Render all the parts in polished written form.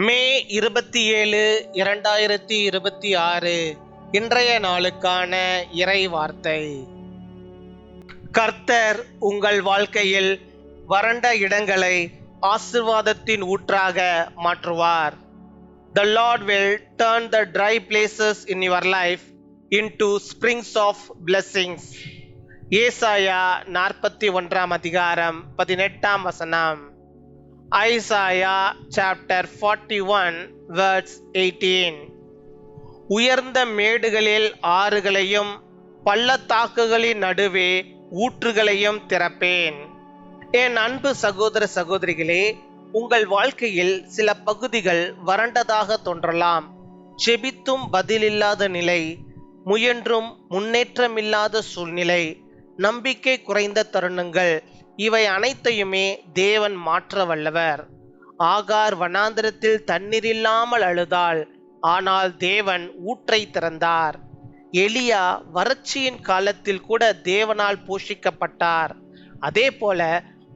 மே 27, 2026 இன்றைய நாளுக்கான இறை வார்த்தை. கர்த்தர் உங்கள் வாழ்க்கையில் வறண்ட இடங்களை ஆசீர்வாதத்தின் ஊற்றாக மாற்றுவார். The Lord will turn the dry places in your life into springs of blessings. ஏசாயா 41 அதிகாரம் 18 வசனம். Isaiah chapter 41 verse 18. உயர்ந்த மேடுகளில் ஆறுகளையும் பள்ளத்தாக்குகளின் நடுவே ஊற்றுகளையும் திறப்பேன். என் அன்பு சகோதர சகோதரிகளே, உங்கள் வாழ்க்கையில் சில பகுதிகள் வறண்டதாக தோன்றலாம். செபித்தும் பதிலில்லாத நிலை, முயன்றும் முன்னேற்றமில்லாத சூழ்நிலை, நம்பிக்கை குறைந்த தருணங்கள், இவை அனைத்தையுமே தேவன் மாற்ற வல்லவர். ஆகார் வனாந்திரத்தில் தண்ணீர் இல்லாமல் அழுதாள், ஆனால் தேவன் ஊற்றை திறந்தார். எலியா வறட்சியின் காலத்தில் கூட தேவனால் போஷிக்கப்பட்டார். அதே போல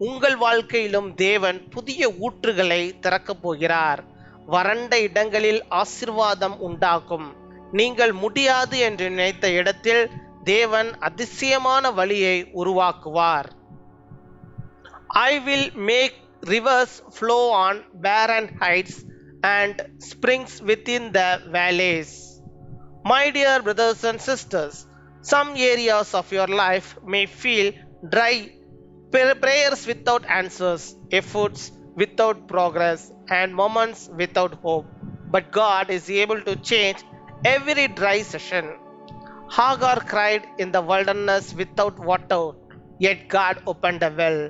உங்கள் வாழ்க்கையிலும் தேவன் புதிய ஊற்றுகளை திறக்கப் போகிறார். வறண்ட இடங்களில் ஆசீர்வாதம் உண்டாகும். நீங்கள் முடியாது என்று நினைத்த இடத்தில் தேவன் அதிசயமான வழியை உருவாக்குவார். I will make rivers flow on barren heights and springs within the valleys. My dear brothers and sisters, some areas of your life may feel dry, prayers without answers, efforts without progress, and moments without hope. But God is able to change every dry session. Hagar cried in the wilderness without water, yet God opened a well.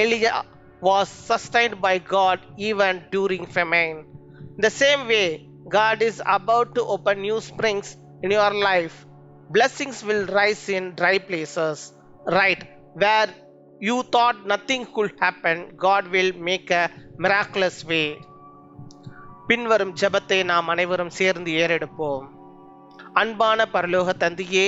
Elijah was sustained by God even during famine. The same way, God is about to open new springs in your life. Blessings will rise in dry places. Right where you thought nothing could happen, God will make a miraculous way. பின்வரும் ஜெபத்தை நாம் அனைவரும் சேர்ந்து ஏறெடுப்போம். அன்பான பரலோக தந்தையே,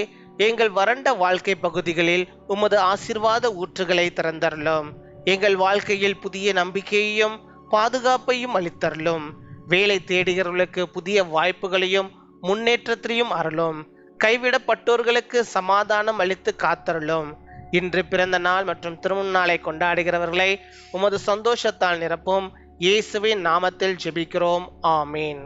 எங்கள் வறண்ட வாழ்க்கை பகுதிகளில் உமது ஆசீர்வாத ஊற்றுகளை திறந்தருளும். எங்கள் வாழ்க்கையில் புதிய நம்பிக்கையையும் பாதுகாப்பையும் அளித்தருளும். வேலை தேடுகிறவர்களுக்கு புதிய வாய்ப்புகளையும் முன்னேற்றத்தையும் அருளும். கைவிடப்பட்டோர்களுக்கு சமாதானம் அளித்து காத்தருளும். இன்று பிறந்த நாள் மற்றும் திருமண நாளை கொண்டாடுகிறவர்களை உமது சந்தோஷத்தால் நிரப்பும். இயேசுவின் நாமத்தில் ஜெபிக்கிறோம். ஆமீன்.